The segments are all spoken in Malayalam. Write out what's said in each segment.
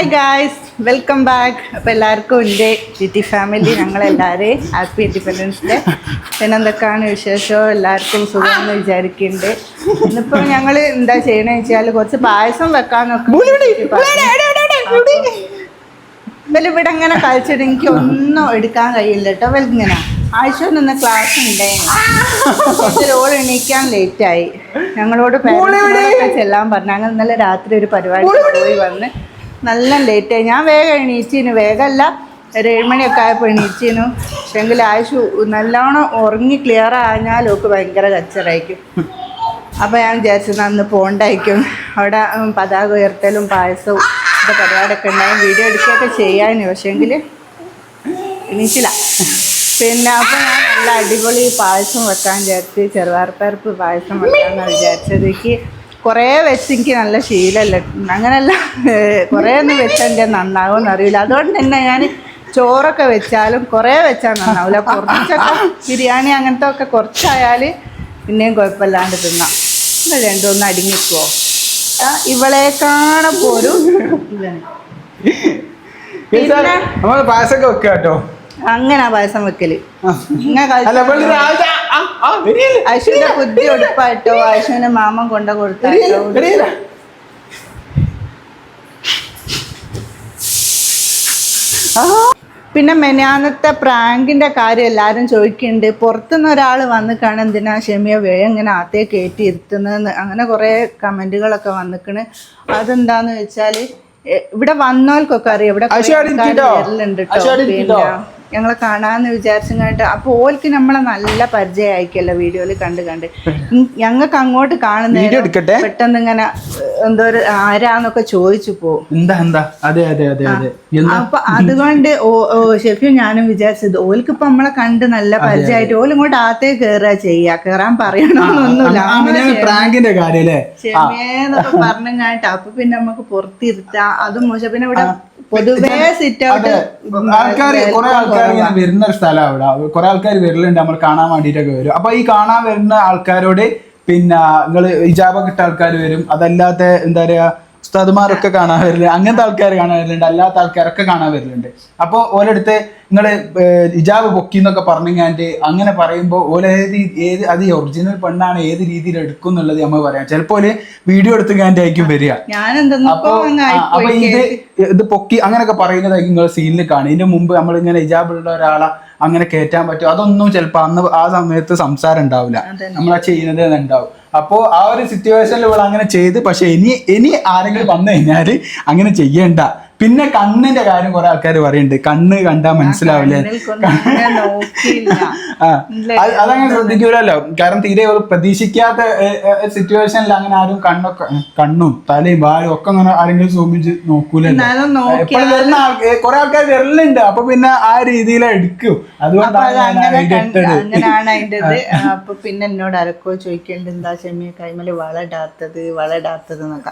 Hi guys, welcome back. അപ്പോൾ എല്ലാവർക്കും എൻ്റെ ജിറ്റി ഫാമിലി ഞങ്ങളെല്ലാവരെയും ഹാപ്പി ഇൻഡിപെൻഡൻസ് ഡേ. പിന്നെ എന്തൊക്കെയാണ് വിശേഷം? എല്ലാവർക്കും സുഖമെന്ന് വിചാരിക്കുന്നുണ്ട്. ഇന്നിപ്പോൾ ഞങ്ങൾ എന്താ ചെയ്യണമെന്ന് വെച്ചാൽ കുറച്ച് പായസം വെക്കാനൊക്കെ ഇവിടെ ഇങ്ങനെ കളിച്ചിട്ട് എനിക്ക് ഒന്നും എടുക്കാൻ കഴിയില്ല കേട്ടോ. ഇങ്ങനെ ആഴ്ച നിന്ന് ക്ലാസ് ഉണ്ടായിരുന്നു. ഓൾ എണീക്കാൻ ലേറ്റായി. ഞങ്ങളോട് പേരൻസിനോടൊക്കെ ചെല്ലാൻ പറഞ്ഞു. അങ്ങനെ ഇന്നലെ രാത്രി ഒരു പരിപാടി പോയി വന്ന് നല്ല ലേറ്റായി. ഞാൻ വേഗം എണീച്ചിരുന്നു, വേഗമല്ല ഒരു 7 മണിയൊക്കെ ആയപ്പോൾ എണീച്ചിരുന്നു. പക്ഷെങ്കിൽ ആഴ്ച നല്ലോണം ഉറങ്ങി ക്ലിയർ ആഞ്ഞാൽ ഒക്കെ ഭയങ്കര കച്ചറായിരിക്കും. അപ്പോൾ ഞാൻ വിചാരിച്ചത് അന്ന് പോണ്ടായിരിക്കും. അവിടെ പതാക ഉയർത്തലും പായസവും ഒക്കെ പരിപാടിയൊക്കെ ഉണ്ടായും, വീഡിയോ എടുക്കുകയൊക്കെ ചെയ്യാൻ. പക്ഷേങ്കിൽ എണീച്ചില്ല. പിന്നെ അപ്പോൾ ഞാൻ നല്ല അടിപൊളി പായസം വെക്കാൻ വിചാരിച്ച് ചെറുപയർപ്പരിപ്പ് പായസം വെക്കാമെന്നാണ് വിചാരിച്ചത്. എനിക്ക് കുറേ വെച്ച് എനിക്ക് നല്ല ശീലമല്ല, അങ്ങനെയല്ല കുറേ ഒന്നും വെച്ചാൽ എൻ്റെ നന്നാവുമെന്ന് അറിയില്ല. അതുകൊണ്ട് തന്നെ ഞാൻ ചോറൊക്കെ വെച്ചാലും കുറേ വെച്ചാൽ നന്നാവില്ല. കുറച്ചൊക്കെ ബിരിയാണി അങ്ങനത്തെ ഒക്കെ കുറച്ചായാൽ പിന്നെയും കുഴപ്പമില്ലാണ്ട് തിന്നാം. രണ്ടൊന്നും അടങ്ങിക്കുമോ? ഇവളെ കാണപ്പോരും പിന്നെ പായസമൊക്കെ വെക്കുക കേട്ടോ. അങ്ങനെ പായസം വെക്കല് അശ്വിന്റെ ബുദ്ധി ഒടുപ്പായിട്ടോ, അശ്വിന്റെ മാമൻ കൊണ്ട കൊടുത്തായിട്ടോ. പിന്നെ മെനാന്നത്തെ പ്രാങ്കിന്റെ കാര്യം എല്ലാവരും ചോദിക്കുന്നുണ്ട്. പുറത്തുനിന്ന് ഒരാൾ വന്ന് കാണാൻ എന്തിനാ ഷെമിയ വേഗം ഇങ്ങനെ അകത്തേ കയറ്റി ഇരുത്തുന്നതെന്ന് അങ്ങനെ കുറേ കമന്റുകളൊക്കെ വന്നിക്കണ്. അതെന്താന്ന് വെച്ചാൽ ഇവിടെ വന്നോൽക്കൊക്കെ അറിയാം, ഇവിടെ വരലുണ്ട് കേട്ടോ. പിന്നെ ഞങ്ങളെ കാണാന്ന് വിചാരിച്ചിട്ട് അപ്പോൾ ഓൽക്ക് നമ്മളെ നല്ല പരിചയം ആയിക്കല്ലോ വീഡിയോയിൽ കണ്ട് ഞങ്ങൾക്ക് അങ്ങോട്ട് കാണുന്ന പെട്ടെന്ന് ഇങ്ങനെ എന്തോ ഒരു ആരാന്നൊക്കെ ചോദിച്ചു പോകും. അപ്പൊ അതുകൊണ്ട് ഷെഫിയും ഞാനും വിചാരിച്ചത് ഓൽക്ക് ഇപ്പൊ നമ്മളെ കണ്ട് നല്ല പരിചയമായിട്ട് ഓൽ ഇങ്ങോട്ട് ആത്തേ കേറാൻ പറയണമെന്നൊന്നുമില്ല. ഷെമിയെന്നൊക്കെ പറഞ്ഞായിട്ട് അപ്പൊ പിന്നെ നമുക്ക് പുറത്തിരുത്താം. അതും മോശം. പിന്നെ ഇവിടെ പൊതുവേ സിറ്റ് ഔട്ട് കുറെ ആൾക്കാർ ഇങ്ങനെ വരുന്ന ഒരു സ്ഥലം. അവിടെ കുറെ ആൾക്കാർ വരലുണ്ട്, നമ്മൾ കാണാൻ വേണ്ടിയിട്ടൊക്കെ വരും. അപ്പൊ ഈ കാണാൻ വരുന്ന ആൾക്കാരോട് പിന്നെ നിങ്ങള് ഇജാബ കിട്ട ആൾക്കാർ വരും, അതല്ലാത്ത എന്താ പറയാ ഉസ്താദുമാരൊക്കെ കാണാൻ വരില്ല, അങ്ങനത്തെ ആൾക്കാർ കാണാൻ വരലുണ്ട്, അല്ലാത്ത ആൾക്കാരൊക്കെ കാണാൻ വരലുണ്ട്. അപ്പോൾ ഓരോടുത്ത് നിങ്ങള് ഇജാബ് പൊക്കി എന്നൊക്കെ പറഞ്ഞാണ്ട് അങ്ങനെ പറയുമ്പോൾ ഏത് അത് ഒറിജിനൽ പെണ്ണാണ് ഏത് രീതിയിൽ എടുക്കും എന്നുള്ളത് നമ്മൾ പറയാം. ചിലപ്പോൾ വീഡിയോ എടുത്ത് ആയിരിക്കും വരിക. അപ്പൊ ഇത് പൊക്കി അങ്ങനെയൊക്കെ പറയുന്നതായിരിക്കും നിങ്ങൾ സീനിൽ കാണും. ഇതിന്റെ മുമ്പ് നമ്മൾ ഇങ്ങനെ ഇജാബുള്ള ഒരാളെ അങ്ങനെ കയറ്റാൻ പറ്റും, അതൊന്നും ചിലപ്പോൾ അന്ന് ആ സമയത്ത് സംസാരം ഉണ്ടാവില്ല, നമ്മളാ ചെയ്യുന്നത് ഉണ്ടാവും. അപ്പോൾ ആ ഒരു സിറ്റുവേഷനിൽ ഇവിടെ അങ്ങനെ ചെയ്ത്. പക്ഷെ ഇനി ആരെങ്കിലും വന്നു കഴിഞ്ഞാല് അങ്ങനെ ചെയ്യണ്ട. പിന്നെ കണ്ണിന്റെ കാര്യം കുറെ ആൾക്കാർ പറയുന്നുണ്ട്, കണ്ണ് കണ്ടാൽ മനസ്സിലാവില്ലേ. അതങ്ങനെ ശ്രദ്ധിക്കൂലല്ലോ, കാരണം തീരെ ഒരു പ്രതീക്ഷിക്കാത്ത സിറ്റുവേഷനിൽ അങ്ങനെ ആരും കണ്ണും തലയും വായും ഒക്കെ അങ്ങനെ ആരെങ്കിലും സൂമിച്ച് നോക്കൂലല്ലോ. എപ്പോഴും വരുന്ന കുറെ ആൾക്കാർ വരലുണ്ട്, അപ്പൊ പിന്നെ ആ രീതിയിൽ എടുക്കും. അതുകൊണ്ടാണ് അങ്ങനെയാണ് അതിൻ്റെത്. അപ്പൊ പിന്നെ എന്നോട് ആരൊക്കെ ചോദിക്കേണ്ടത് എന്താ ഷെമിയ കൈമല് വള ഇടാത്തത് എന്നൊക്കെ.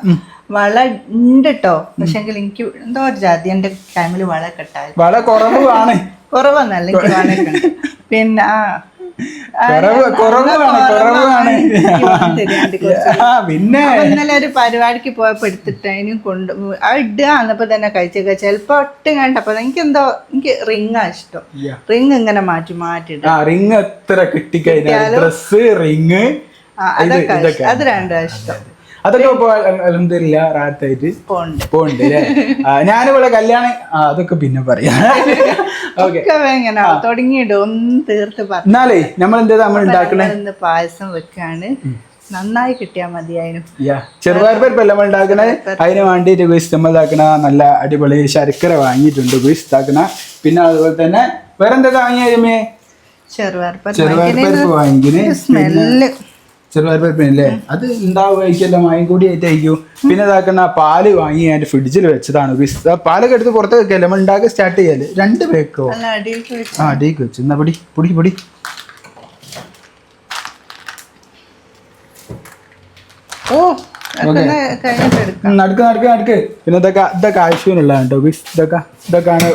വള ഉണ്ട് കേട്ടോ, പക്ഷെങ്കിൽ എനിക്ക് എന്തോ ഒരു ജാതി എന്റെ കൈമല് വള കെട്ടായി. വള കുറവൊന്നല്ല, എനിക്ക് വളയൊക്കെ ഉണ്ട്. പിന്നെ പിന്നെ ഇന്നലെ ഒരു പരിപാടിക്ക് പോയപ്പോ എടുത്തിട്ട് അതിനും കൊണ്ട് ഇടുക എന്നപ്പോ തന്നെ കഴിച്ചൊക്കെ ചിലപ്പോ ഒട്ടും കണ്ടപ്പോ എനിക്ക് റിങ്ങാ ഇഷ്ടം. റിങ് ഇങ്ങനെ മാറ്റി റിങ് എത്ര കിട്ടിക്കഴിഞ്ഞാൽ അത് രണ്ടാ ഇഷ്ടം. അതൊക്കെ അൽഹംദുലില്ലാ റാഹത്തായിട്ട് പോണ്ട്. ഞാനിവിടെ കല്യാണം അതൊക്കെ പിന്നെ പറയാം. തുടങ്ങിയിടും തീർത്ത് എന്നാലേ നമ്മൾ ഉണ്ടാക്കണേ പായസം വെക്കാണ്. നന്നായി കിട്ടിയാ മതിയായിരുന്നു. ചെറുപയർപ്പരിപ്പ് നമ്മൾ ഉണ്ടാക്കണേ. അതിന് വേണ്ടിയിട്ട് നമ്മൾ ഇതാക്കണ നല്ല അടിപൊളി ശർക്കര വാങ്ങിയിട്ടുണ്ട് ഇതാക്കണ. പിന്നെ അതുപോലെ തന്നെ വേറെന്താ വാങ്ങിയ ചെറുപയർപ്പരിപ്പ് വാങ്ങിക്കിന്. സ്മെല്ല് ചെറുപയർപ്പരിപ്പല്ലേ അത് ഉണ്ടാവുമായിരിക്കല്ലോ, മായും കൂടി ആയിട്ടായിരിക്കും. പിന്നെ ഇതാക്കുന്ന പാല് വാങ്ങി അതിന്റെ ഫ്രിഡ്ജിൽ വെച്ചതാണ്. പാലൊക്കെ എടുത്ത് പുറത്ത് വെക്കല്ലേ, നമ്മൾ ഉണ്ടാക്കി സ്റ്റാർട്ട് ചെയ്യല്ലേ. 2 പേക്കോ അടിയിലേക്ക് വെച്ചു. എന്നാ പൊടി നടക്ക്. പിന്നെ ഇതൊക്കെ ആവശ്യമുള്ളതാണ് കേട്ടോ. ഇതൊക്കെയാണ്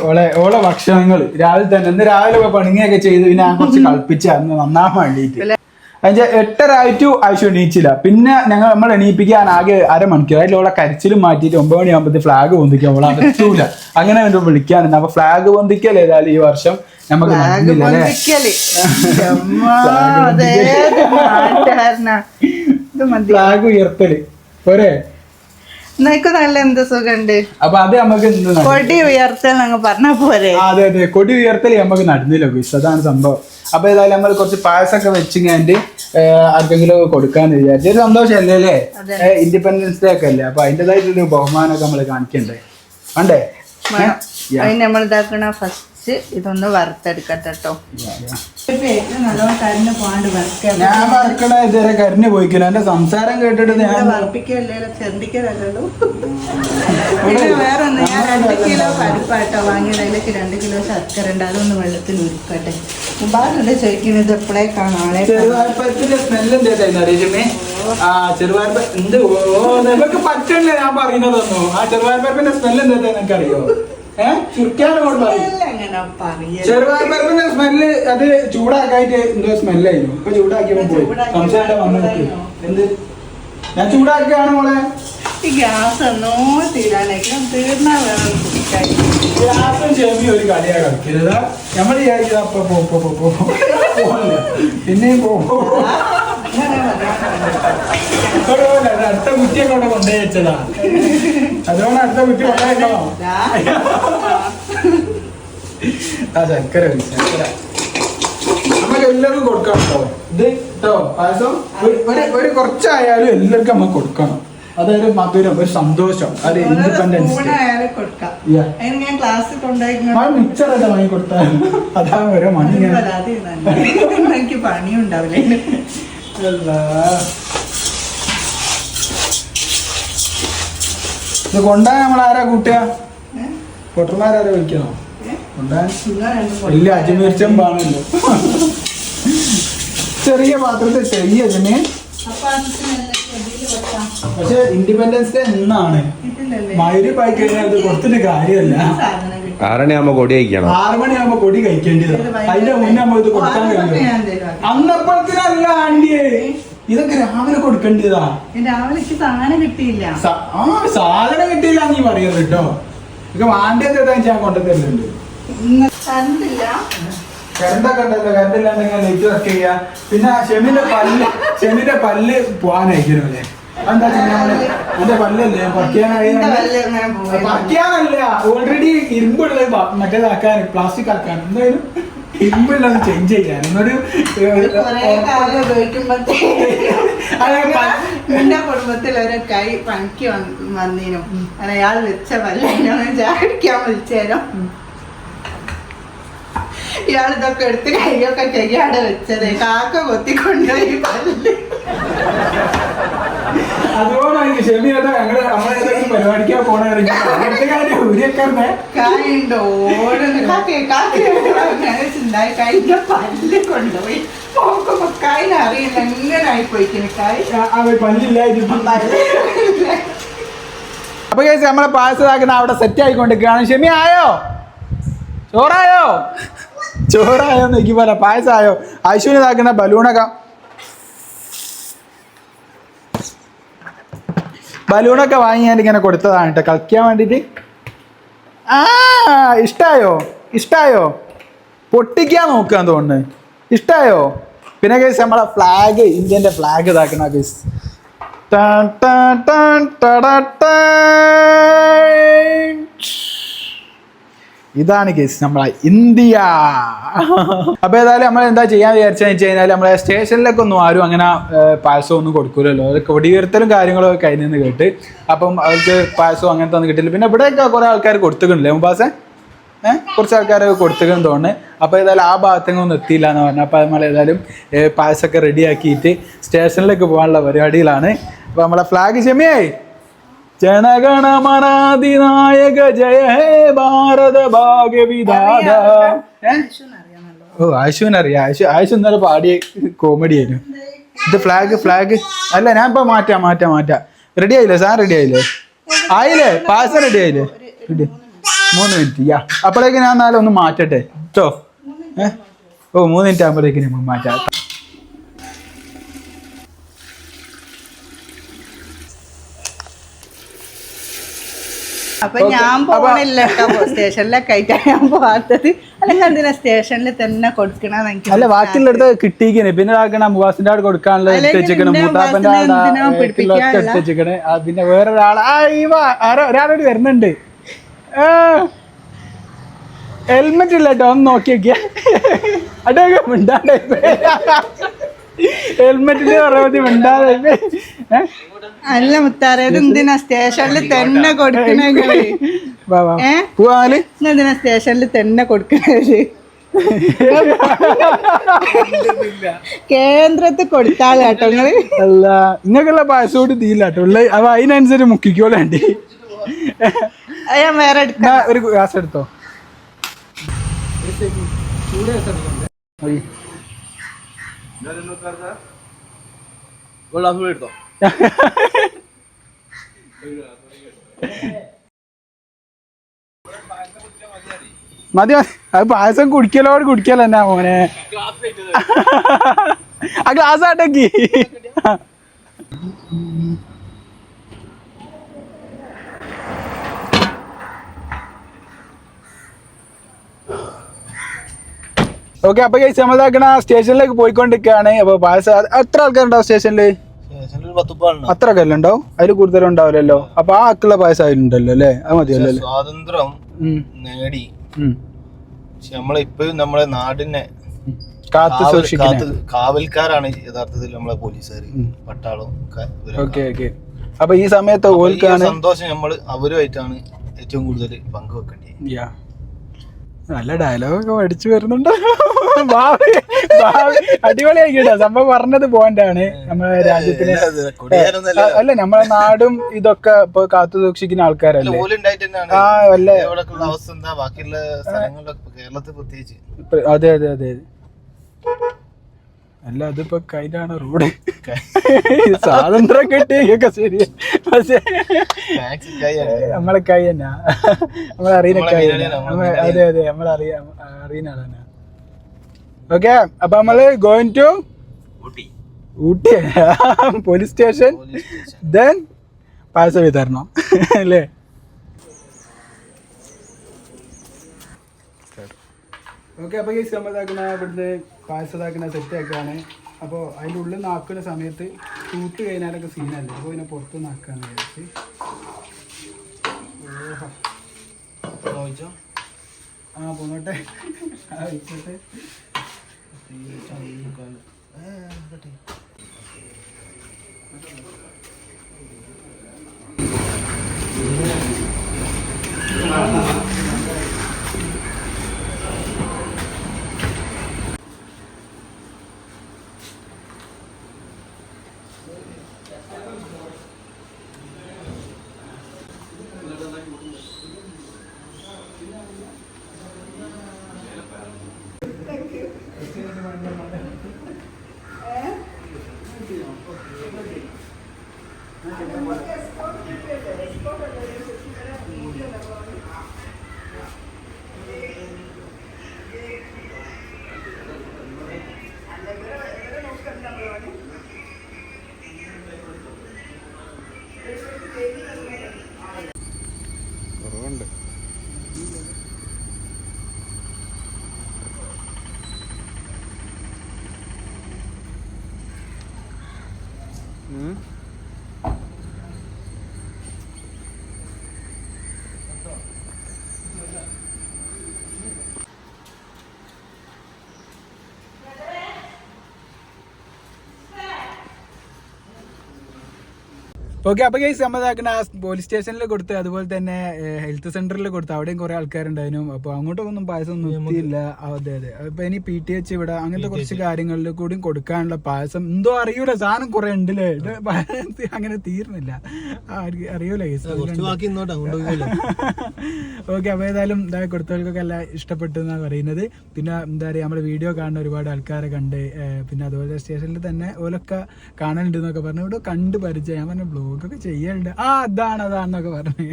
ഓളെ ഭക്ഷണങ്ങൾ. രാവിലെ തന്നെ ഇന്ന് രാവിലെ പണിങ്ങയൊക്കെ ചെയ്ത് പിന്നെ ഞാൻ കുറച്ച് കളിപ്പിച്ച അന്ന് നന്നാൻ വേണ്ടിയിട്ട്. അതിന്റെ 8:30 ടു ആവശ്യം എണീച്ചില്ല. പിന്നെ നമ്മൾ എണീപ്പിക്കാൻ ആകെ അരമണിക്കൂർ. അതിലുള്ള കരച്ചിലും മാറ്റിയിട്ട് 9 മണിയാകുമ്പോഴത്തെ ഫ്ലാഗ് പൊന്തിക്കാൻ അവൾ അടച്ചൂല. അങ്ങനെ അവൻ്റെ വിളിക്കാനുണ്ട്. അപ്പൊ ഫ്ലാഗ് പൊന്തിക്കൽ ഏതായാലും ഈ വർഷം നമുക്ക് ഫ്ലാഗ് ഉയർത്തല് പോരെ. നല്ല എന്ത് സുഖണ്ട്. അപ്പൊ അത് നമുക്ക് കൊടി ഉയർത്തൽ പറഞ്ഞ പോരെ. അതെ അതെ, കൊടി ഉയർത്തൽ നമുക്ക് നടന്നില്ല ഗുസ്, അതാണ് സംഭവം. അപ്പൊ ഏതായാലും നമ്മൾ കുറച്ച് പായസമൊക്കെ വെച്ചിങ്ങാണ്ട് ആർക്കെങ്കിലും കൊടുക്കാന്ന് വിചാരിച്ചു. ഒരു സന്തോഷമല്ലേ അല്ലേ, ഇൻഡിപെൻഡൻസ് ഡേ ഒക്കെ അല്ലേ. അപ്പൊ അതിൻ്റെതായിട്ടൊരു ബഹുമാനമൊക്കെ നമ്മൾ കാണിക്കണ്ടേ വേണ്ടേ. അതിന് നമ്മൾ ഇതാക്കണ ഫസ്റ്റ് ഇതൊന്ന് വറുത്തെടുക്കട്ടെ കേട്ടോ. നല്ലോണം കരിഞ്ഞ് പോകാണ്ട് വറുക്കുക. ഞാൻ വറുക്കണ ഇതുവരെ കരിഞ്ഞ് പോയിക്കില്ല. എന്റെ സംസാരം കേട്ടിട്ട് ഞാൻ വറുപ്പിക്കല്ലോ, ചെന്തിക്കതല്ലോ. പിന്നെ വേറെ ഒന്ന്, ഞാൻ 2 കിലോ പരിപ്പാട്ടോ വാങ്ങിയത്. അതിലേക്ക് 2 കിലോ ശർക്കര ഉണ്ട്, അതൊന്ന് വെള്ളത്തിൽ ഉരുക്കട്ടെ. മുമ്പാടുണ്ട് ചോദിക്കുന്നത് എപ്പോഴേക്കാണ് ആളെ. ചെറുവായ്പത്തിന്റെ സ്മെല്ല് എന്താ ചെറുവായ്പ എന്ത് നിനക്ക് പറ്റണ്ടേ ഞാൻ പറയുന്നതൊന്നു. ആ ചെറുവായ്പന്റെ സ്മെല്ല് എന്താ നിനക്ക് അറിയോ? ചെറുവായ്പന്റെ സ്മെല്ല് അത് ചൂടാക്കായിട്ട് എന്തോ സ്മെല്ലായിരുന്നു. ഇപ്പൊ ചൂടാക്കിയപ്പോ പോയി സംശയം വന്നു. എന്ത് ഞാൻ ചൂടാക്കുകയാണ് മോളെ. ഈ ഗ്യാസ് ഒന്നോ തീരാനേക്കും തീർന്നാ വേണം. ഗ്യാസും ചെവി ഒരു കളിയാ കളിക്കരുത്. നമ്മൾ വിചാരിച്ചത് പിന്നെയും അടുത്ത കുറ്റിയൊക്കെ അവിടെ കൊണ്ടുപോയി വെച്ചതാ. അതുകൊണ്ട് അടുത്ത കുറ്റി കൊണ്ടുപോയിട്ടോ. ആ ശർക്കര നമുക്ക് എല്ലാവർക്കും കൊടുക്കണം കേട്ടോ. ഇത് കേട്ടോ പായസം ഒരു കുറച്ചായാലും എല്ലാവർക്കും നമുക്ക് കൊടുക്കണം. അതൊരു മധുരം, ഒരു സന്തോഷം, ഒരു ഇൻഡിപെൻഡൻസ്. മിച്ചറല്ല വാങ്ങി കൊടുത്താൽ അതാണ് ഓരോ മണി. എനിക്ക് പണിയുണ്ടാവില്ല. ഇത് കൊണ്ടാൻ നമ്മൾ ആരാ കൂട്ടുക? പൊട്ടന്മാരാരാ വിളിക്കണോ കൊണ്ടാൻ? വലിയ അജ്മീർ ചെമ്പാണല്ലോ. ചെറിയ പാത്രത്തിൽ ചെറിയ അജ്മീർ. പക്ഷെ ഇൻഡിപെൻഡൻസ് ഡേ എന്നാണ്? മൈരിപ്പായി കഴിഞ്ഞാൽ ഇത് കൊടുത്തിട്ട് കാര്യമല്ല. 6 മണിയാകുമ്പോ കൊടി കഴിക്കണം. 6 മണിയാകുമ്പോ കൊടി കഴിക്കേണ്ടത്. അതിന്റെ മുന്നേ നമ്മൾ ഇത് കൊടുക്കാൻ കഴിയും. അന്നപ്പഴത്തിനല്ല ആണ്ടിയേ, ഇതൊക്കെ രാവിലെ കൊടുക്കേണ്ടതാ. രാവിലെ സാധനം കിട്ടിയില്ല. സാധനം കിട്ടിയില്ല നീ പറയുന്നത് കേട്ടോ. ഇതൊക്കെ വാണ്ടിയത് ഞാൻ കൊണ്ടുതരുന്നുണ്ട്. കറണ്ടൊക്കെ ഉണ്ടല്ലോ, കറണ്ട് ഇല്ലാണ്ടെങ്കിൽ ലൈറ്റ് വർക്ക് ചെയ്യാ. പിന്നെ ഷെമിന്റെ പല്ല് പോവാനായിരിക്കും അല്ലേ? എന്താ എന്റെ പല്ലല്ലേ പറിക്കാനല്ല, ഓൾറെഡി ഇരുമ്പുള്ളത് മറ്റേതാക്കാൻ, പ്ലാസ്റ്റിക് ആക്കാൻ, എന്തായാലും ഇരുമ്പുള്ളത് ചേഞ്ച് ചെയ്യാൻ. എന്നൊരു എന്റെ കുടുംബത്തിൽ ഒരു കൈ പണിക്ക് വന്നീനു. അയാൾ വെച്ച പല്ലിനോ ചാടിക്കാൻ വിളിച്ചേരും. ഇയാൾ ഇതൊക്കെ എടുത്ത് കൈയൊക്കെ കൈയാടെ വെച്ചത് കാക്ക കൊത്തിക്കൊണ്ടുപോയി പല്ല്. അതുകൊണ്ടാണ് ഷെമിയുടെ പരിപാടിക്കാൻ പോണ കായുണ്ടോ കൈന്റെ പല്ല് കൊണ്ടുപോയി കായിന് അറിയില്ല എങ്ങനെ ആയിപ്പോയിക്കുന്നു കായ് പല്ലില്ലായിരുന്നു. അപ്പൊ നമ്മളെ പായസമാക്കുന്ന അവിടെ സെറ്റ് ആയിക്കൊണ്ടിരിക്കുകയാണ്. ഷെമി ആയോ? ചോറായോ? ചോറായോ നോക്കി പോലെ പായസമായോ? ഐശ്വര്യ ഇതാക്കുന്ന ബലൂണൊക്കെ വാങ്ങി ഞാൻ ഇങ്ങനെ കൊടുത്തതാണ് കേട്ടോ, കളിക്കാൻ വേണ്ടിയിട്ട്. ഇഷ്ടായോ? പൊട്ടിക്കാൻ നോക്കാൻ തോന്നുന്നു. ഇഷ്ടായോ? പിന്നെ കേസ് നമ്മളെ ഫ്ലാഗ്, ഇന്ത്യൻ്റെ ഫ്ലാഗ് ഇതാക്കണ കേസ്. ഇതാണ് കേസ് നമ്മളെ ഇന്ത്യ. അപ്പൊ ഏതായാലും നമ്മൾ എന്താ ചെയ്യാൻ വിചാരിച്ചു വെച്ച് കഴിഞ്ഞാൽ നമ്മളെ സ്റ്റേഷനിലൊക്കെ ഒന്നും ആരും അങ്ങനെ പായസം ഒന്നും കൊടുക്കൂലല്ലോ. അത് കൊടിയുയർത്തലും കാര്യങ്ങളൊക്കെ കഴിഞ്ഞ് നിന്ന് കേട്ട്. അപ്പം അവർക്ക് പായസം അങ്ങനത്തെ ഒന്നും കിട്ടില്ല. പിന്നെ ഇവിടെയൊക്കെ കുറെ ആൾക്കാർ കൊടുത്തിട്ടുണ്ടല്ലേ മുമ്പാസെ? കുറച്ച് ആൾക്കാരൊക്കെ കൊടുത്തിട്ടുണ്ടെന്ന് തോന്നുന്നു. അപ്പോൾ ഏതായാലും ആ ഭാഗത്തൊന്നും എത്തിയില്ല എന്ന് പറഞ്ഞു. അപ്പോൾ നമ്മൾ ഏതായാലും പായസമൊക്കെ റെഡിയാക്കിയിട്ട് സ്റ്റേഷനിലേക്ക് പോകാനുള്ള പരിപാടിയിലാണ്. അപ്പോൾ നമ്മളെ ഫ്ലാഗ് ഷെമിയായി ജനഗണമനാധിനായക ജയ ഹേ ഭാരത ഭാഗ്യവിധാത. ഓ ആശുവിനറിയാം. ആശു ഇന്നലെ പാടിയ കോമഡി ആയിരുന്നു. ഇത് ഫ്ലാഗ് അല്ല, ഞാൻ ഇപ്പൊ മാറ്റാം. റെഡി ആയില്ലേ? സാർ റെഡി ആയില്ലേ? പായസം റെഡി ആയില്ലേ? 3 മിനിറ്റ്. അപ്പോഴേക്ക് ഞാൻ എന്നാലും ഒന്ന് മാറ്റട്ടെ കേട്ടോ. 3 മിനിറ്റ് ആകുമ്പോഴേക്ക് നമുക്ക് മാറ്റാം. അപ്പൊ ഞാൻ പോണില്ല കേട്ടോ സ്റ്റേഷനിലൊക്കെ ആയിട്ടാണ് ഞാൻ പോവാത്തത്. അല്ലെങ്കിൽ എന്തിനാ സ്റ്റേഷനിൽ തന്നെ കൊടുക്കണമെന്ന് എനിക്ക് അല്ല ബാക്കിയുള്ളടത്ത് കിട്ടിയിരിക്കണേ പിന്നെ ആക്കണ മുവാസിന്റെ അവിടെ കൊടുക്കാനുള്ള എടുത്തേക്കണേ മൂത്താപ്പന്റെ അവിടെ എടുത്തേക്കണേ. പിന്നെ വേറൊരാള് ഒരാളോട് വരുന്നുണ്ട്. ഹെൽമെറ്റ് ഇല്ല കേട്ടോ ഒന്ന് നോക്കി നോക്കിയാ അടൊക്കെ മിണ്ടാണ്ട് ഹെൽമെറ്റിന്റെ പറയുമ്പോ മിണ്ടാതെ. അല്ല മുത്താറേത് എന്തിനാ സ്റ്റേഷനിൽ തന്നെ കൊടുക്കണെങ്കില് പോവാല് എന്തിനാ സ്റ്റേഷനിൽ തന്നെ കൊടുക്കണത്? കേന്ദ്രത്തിൽ കൊടുത്താൽ കേട്ടോ നിങ്ങള്. അല്ല നിങ്ങൾക്കുള്ള പാസ്പോർട്ട് തീയില്ല കേട്ടോ ഉള്ള. അപ്പൊ അതിനനുസരിച്ച് മുക്കിക്കോളാണ്ടി. ഞാൻ വേറെ എടുക്കാം. ഒരു ഗ്ലാസ് എടുത്തോ. മതി അത് പായസം കുടിക്കലോട് കുടിക്കലെന്നാ മോനെ. ആ ഗ്ലാസ് ആട്ടേക്ക്. ഓക്കെ അപ്പൊ നമ്മളാക്കണ സ്റ്റേഷനിലേക്ക് പോയിക്കൊണ്ടിരിക്കുകയാണ്. അപ്പൊ പായസം എത്ര ആൾക്കാരുണ്ടാവും സ്റ്റേഷനില്? അത്ര ഒക്കെ ഉണ്ടാവും. അതിൽ കൂടുതലും ഉണ്ടാവില്ലല്ലോ. അപ്പൊ ആ ആക്കുള്ള പായസം അതിലുണ്ടല്ലോ അല്ലേ? അത് മതിയല്ലോ. സ്വാതന്ത്ര്യം നേടി നമ്മളിപ്പോഴും നമ്മളെ നാടിനെ കാത്തു സൂക്ഷിക്കുന്ന കാവൽക്കാരാണ് യഥാർത്ഥത്തിൽ നമ്മളെ പോലീസുകാർ, പട്ടാളം. അപ്പൊ ഈ സമയത്ത് സന്തോഷം നമ്മൾ അവരുമായിട്ടാണ് ഏറ്റവും കൂടുതൽ പങ്കുവെക്കേണ്ടത്. നല്ല ഡയലോഗൊക്കെ പഠിച്ചു വരുന്നുണ്ട്. അടിപൊളിയായിട്ടോ സംഭവം. പറഞ്ഞത് പോയിന്റാണ്. നമ്മളെ രാജ്യത്തിന് അല്ല നമ്മളെ നാടും ഇതൊക്കെ ഇപ്പൊ കാത്തു സൂക്ഷിക്കുന്ന ആൾക്കാരല്ലേ. അതെ അതെ അതെ. അല്ല അതിപ്പോ കയ്യിലാണ് റോഡ്. സ്വാതന്ത്ര്യം കിട്ടിയൊക്കെ ശരി. പക്ഷെ നമ്മളെ കൈ തന്നെ നമ്മളറിയുന്ന കൈ. അതെ അതെ അറിയുന്ന ആളാണ്. ഓക്കെ അപ്പൊ നമ്മള് going to Ooty police station. Then പായസം വിതരണം അല്ലേ? ഓക്കെ അപ്പൊ ഈ നമ്മളിതാക്കുന്ന ഇവിടുന്ന് പായസം ഇതാക്കുന്ന സെറ്റ് ആക്കുകയാണ്. അപ്പോൾ അതിൻ്റെ ഉള്ളിൽ നാക്കുന്ന സമയത്ത് ചൂട്ട് കഴിഞ്ഞാലൊക്കെ സീനല്ലേ. അപ്പോൾ പിന്നെ പുറത്ത് നാക്കാന്ന് വിചാരിച്ച്. പോന്നോട്ടെ. ആയിക്കോട്ടെ. ഓക്കെ അപ്പൊ ഗൈസ് നമ്മതാക്കുന്ന പോലീസ് സ്റ്റേഷനിൽ കൊടുത്ത് അതുപോലെ തന്നെ ഹെൽത്ത് സെന്ററിൽ കൊടുത്ത് അവിടെയും കുറെ ആൾക്കാരുണ്ടായിരുന്നു. അപ്പൊ അങ്ങോട്ടൊന്നും പായസം നിർത്തിയില്ല. അതെ അതെ. അപ്പൊ ഇനി PTH ഇവിടെ അങ്ങനത്തെ കുറച്ച് കാര്യങ്ങളിൽ കൂടി കൊടുക്കാനുള്ള പായസം എന്തോ അറിയൂല. സാധനം കുറെ ഉണ്ടല്ലേ. അങ്ങനെ തീർന്നില്ല. അറിയൂല ഗൈസ്. ഓക്കെ അപ്പൊ ഏതായാലും ഇതാ കൊടുത്തവർക്കൊക്കെ എല്ലാം ഇഷ്ടപ്പെട്ടു എന്നാണ് പറയുന്നത്. പിന്നെ എന്താ പറയുക നമ്മുടെ വീഡിയോ കാണുന്ന ഒരുപാട് ആൾക്കാരെ കണ്ട് പിന്നെ അതുപോലെ സ്റ്റേഷനിൽ തന്നെ ഓലൊക്കെ കാണലുണ്ട് എന്നൊക്കെ പറഞ്ഞു. ഇവിടെ കണ്ട് പരിചയം. ഞാൻ പറഞ്ഞ ബ്ലോഗൊക്കെ ചെയ്യാറുണ്ട്. അതാണെന്നൊക്കെ പറഞ്ഞു.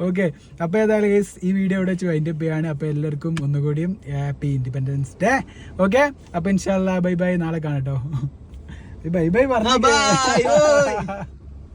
ഓക്കെ അപ്പൊ ഏതായാലും ഈ വീഡിയോ ഇവിടെ വെച്ച് വൈൻഡപ്പ് ചെയ്യാണ്. അപ്പൊ എല്ലാവർക്കും ഒന്നുകൂടിയും ഹാപ്പി ഇൻഡിപെൻഡൻസ് ഡേ. ഓക്കെ അപ്പൊ ഇൻഷാല്ലാ ബൈ ബൈ. നാളെ കാണാട്ടോ. ബൈ ബൈ പറഞ്ഞു.